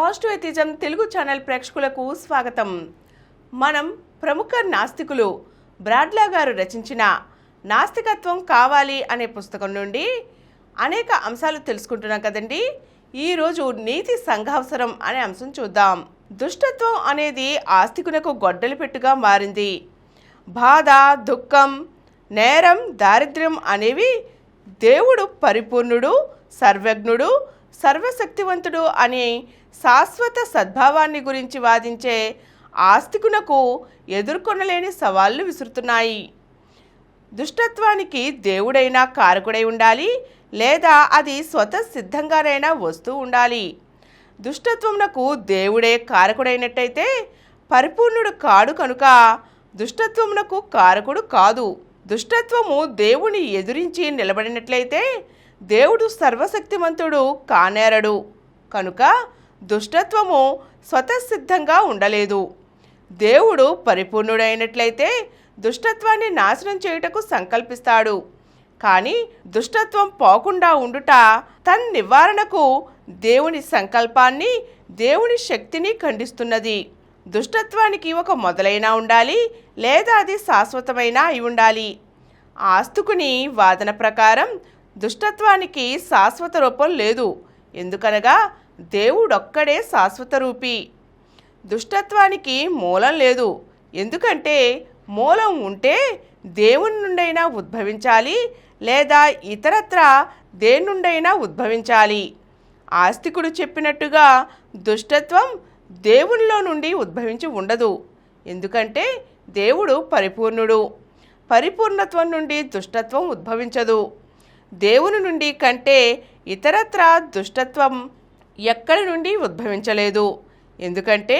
Positive atheism Telugu channel ప్రేక్షకులకు స్వాగతం. మనం ప్రముఖ నాస్తికులు బ్రాడ్లా గారు రచించిన నాస్తికత్వం కావాలి అనే పుస్తకం నుండి అనేక అంశాలు తెలుసుకుంటున్నాం కదండి. ఈరోజు నీతి సంఘావసరం అనే అంశం చూద్దాం. దుష్టత్వం అనేది ఆస్తికునకు గొడ్డలి పెట్టుగా మారింది. బాధ, దుఃఖం, నేరం, దారిద్ర్యం అనేవి దేవుడు పరిపూర్ణుడు, సర్వజ్ఞుడు, సర్వశక్తివంతుడు అనే శాశ్వత సద్భావాన్ని గురించి వాదించే ఆస్తికునకు ఎదుర్కొనలేని సవాళ్లు విసురుతున్నాయి. దుష్టత్వానికి దేవుడైనా కారకుడై ఉండాలి, లేదా అది స్వతసిద్ధంగానైనా వస్తూ ఉండాలి. దుష్టత్వమునకు దేవుడే కారకుడైనట్టయితే పరిపూర్ణుడు కాడు కనుక దుష్టత్వమునకు కారకుడు కాదు. దుష్టత్వము దేవుని ఎదురించి నిలబడినట్లయితే దేవుడు సర్వశక్తిమంతుడు కానేరడు కనుక దుష్టత్వము స్వతసిద్ధంగా ఉండలేదు. దేవుడు పరిపూర్ణుడైనట్లయితే దుష్టత్వాన్ని నాశనం చేయుటకు సంకల్పిస్తాడు. కానీ దుష్టత్వం పోకుండా ఉండుట తన నివారణకు దేవుని సంకల్పాన్ని, దేవుని శక్తిని ఖండిస్తున్నది. దుష్టత్వానికి ఒక మొదలైనా ఉండాలి, లేదా అది శాశ్వతమైన అయి ఉండాలి. ఆస్తికుని వాదన ప్రకారం దుష్టత్వానికి శాశ్వత రూపం లేదు. ఎందుకనగా దేవుడొక్కడే శాశ్వత రూపి. దుష్టత్వానికి మూలం లేదు. ఎందుకంటే మూలం ఉంటే దేవుని నుండైనా ఉద్భవించాలి, లేదా ఇతరత్ర దేని నుండైనా ఉద్భవించాలి. ఆస్తికుడు చెప్పినట్టుగా దుష్టత్వం దేవునిలో నుండి ఉద్భవించి ఉండదు. ఎందుకంటే దేవుడు పరిపూర్ణుడు. పరిపూర్ణత్వం నుండి దుష్టత్వం ఉద్భవించదు. దేవుని నుండి కంటే ఇతరత్ర దుష్టత్వం ఎక్కడి నుండి ఉద్భవించలేదు. ఎందుకంటే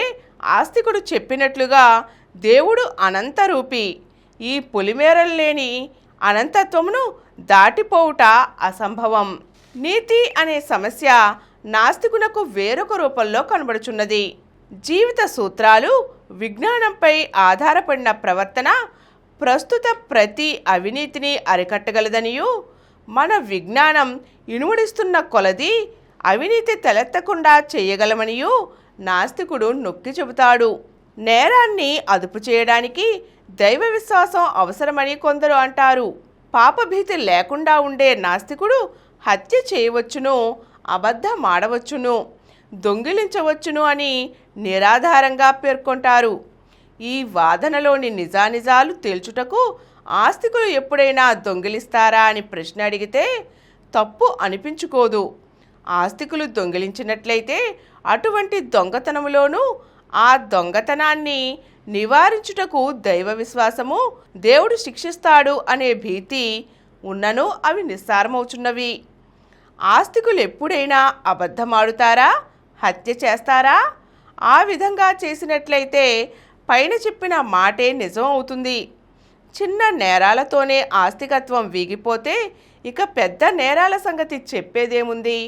ఆస్తికుడు చెప్పినట్లుగా దేవుడు అనంతరూపి. ఈ పొలిమేరలు లేని అనంతత్వమును దాటిపోవుట అసంభవం. నీతి అనే సమస్య నాస్తికునకు వేరొక రూపంలో కనబడుచున్నది. జీవిత సూత్రాలు, విజ్ఞానంపై ఆధారపడిన ప్రవర్తన ప్రస్తుత ప్రతి అవినీతిని అరికట్టగలదనియు, మన విజ్ఞానం ఇనుమడిస్తున్న కొలది అవినీతి తలెత్తకుండా చేయగలమనియు నాస్తికుడు నొక్కి చెబుతాడు. నేరాన్ని అదుపు చేయడానికి దైవ విశ్వాసం అవసరమని కొందరు అంటారు. పాపభీతి లేకుండా ఉండే నాస్తికుడు హత్య చేయవచ్చును, అబద్ధమాడవచ్చును, దొంగిలించవచ్చును అని నిరాధారంగా పేర్కొంటారు. ఈ వాదనలోని నిజానిజాలు తేల్చుటకు ఆస్తికులు ఎప్పుడైనా దొంగిలిస్తారా అని ప్రశ్న అడిగితే తప్పు అనిపించుకోదు. ఆస్తికులు దొంగిలించినట్లయితే అటువంటి దొంగతనములోనూ ఆ దొంగతనాన్ని నివారించుటకు దైవ విశ్వాసము, దేవుడు శిక్షిస్తాడు అనే భీతి ఉన్నను అవి నిస్సారమవుచున్నవి. ఆస్తికులు ఎప్పుడైనా అబద్ధమాడుతారా, హత్య చేస్తారా? ఆ విధంగా చేసినట్లయితే పైన చెప్పిన మాటే నిజం అవుతుంది. చిన్న నేరాలతోనే ఆస్తికత్వం వీగిపోతే ఇక పెద్ద నేరాల సంగతి చెప్పేదేముంది?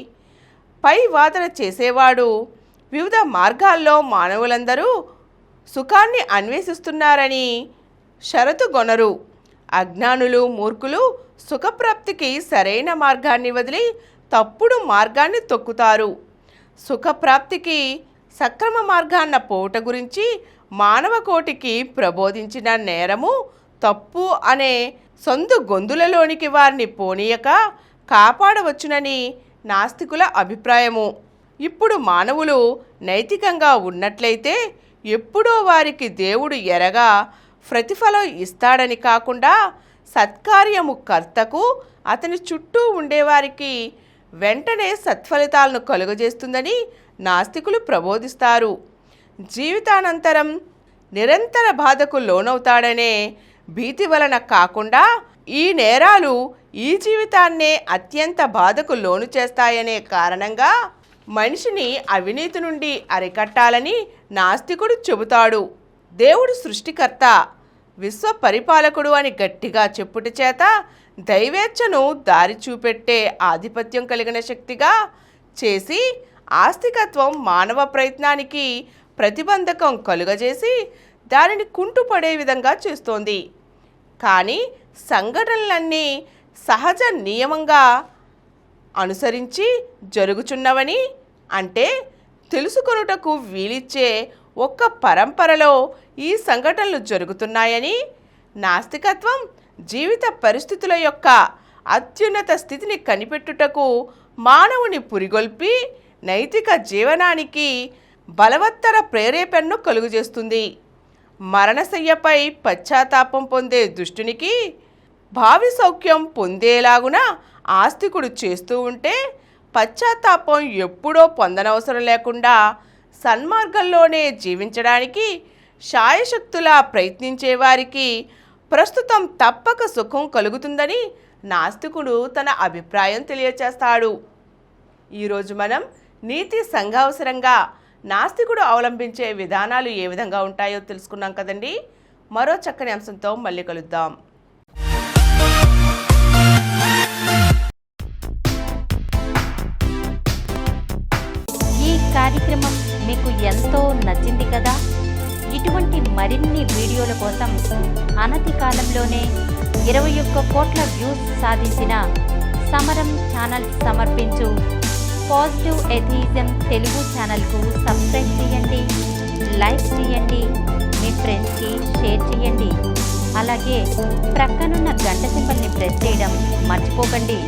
పై వాదన చేసేవాడు వివిధ మార్గాల్లో మానవులందరూ సుఖాన్ని అన్వేషిస్తున్నారని షరతు గొనరు. అజ్ఞానులు, మూర్ఖులు సుఖప్రాప్తికి సరైన మార్గాన్ని వదిలి తప్పుడు మార్గాన్ని తొక్కుతారు. సుఖప్రాప్తికి సక్రమ మార్గాన్న పోవుట గురించి మానవ కోటికి ప్రబోధించిన నేరము, తప్పు అనే సొంత గొంతులలోనికి వారిని పోనీయక కాపాడవచ్చునని నాస్తికుల అభిప్రాయము. ఇప్పుడు మానవులు నైతికంగా ఉన్నట్లయితే ఎప్పుడో వారికి దేవుడు ఎరగా ప్రతిఫలం ఇస్తాడని కాకుండా సత్కార్యము కర్తకు, అతని చుట్టూ ఉండేవారికి వెంటనే సత్ఫలితాలను కలుగజేస్తుందని నాస్తికులు ప్రబోధిస్తారు. జీవితానంతరం నిరంతర బాధకు లోనవుతాడనే భీతి వలన కాకుండా ఈ నేరాలు ఈ జీవితాన్నే అత్యంత బాధకు లోను చేస్తాయనే కారణంగా మనిషిని అవినీతి నుండి అరికట్టాలని నాస్తికుడు చెబుతాడు. దేవుడు సృష్టికర్త, విశ్వ పరిపాలకుడు అని గట్టిగా చెప్పుట చేత దైవేచ్ఛను దారి చూపెట్టే ఆధిపత్యం కలిగిన శక్తిగా చేసి ఆస్తికత్వం మానవ ప్రయత్నానికి ప్రతిబంధకం కలుగజేసి దానిని కుంటుపడే విధంగా చేస్తోంది. కానీ సంఘటనలన్నీ సహజ నియమంగా అనుసరించి జరుగుచున్నవని, అంటే తెలుసుకొనుటకు వీలిచ్చే ఒక్క పరంపరలో ఈ సంఘటనలు జరుగుతున్నాయని, నాస్తికత్వం జీవిత పరిస్థితుల యొక్క అత్యున్నత స్థితిని కనిపెట్టుటకు మానవుని పురిగొల్పి నైతిక జీవనానికి బలవత్తర ప్రేరేపణను కలుగజేస్తుంది. మరణశయ్యపై పశ్చాత్తాపం పొందే దుష్టునికి భావి సౌఖ్యం పొందేలాగున ఆస్తికుడు చేస్తూ ఉంటే, పశ్చాత్తాపం ఎప్పుడో పొందనవసరం లేకుండా సన్మార్గంలోనే జీవించడానికి శాయశక్తులా ప్రయత్నించే వారికి ప్రస్తుతం తప్పక సుఖం కలుగుతుందని నాస్తికుడు తన అభిప్రాయం తెలియచేస్తాడు. ఈరోజు మనం నీతి సంఘావసరంగా నాస్తికుడు అవలంబించే విధానాలు ఏ విధంగా ఉంటాయో తెలుసుకున్నాం కదండి. మరో చక్కని అంశంతో మళ్ళీ కలుద్దాం. ఈ కార్యక్రమం మీకు ఎంతో నచ్చింది కదా. ఇటువంటి మరిన్ని వీడియోల కోసం అనతి కాలంలోనే 21 కోట్ల వ్యూస్ సాధించిన సమరం ఛానల్ సమర్పించు పాజిటివ్ ఎథియిజం తెలుగు ఛానల్కు సబ్స్క్రైబ్ చేయండి, లైక్ చేయండి, మీ ఫ్రెండ్స్కి షేర్ చేయండి. అలాగే ప్రక్కనున్న గంట సింబల్ని ప్రెస్ చేయడం మర్చిపోకండి.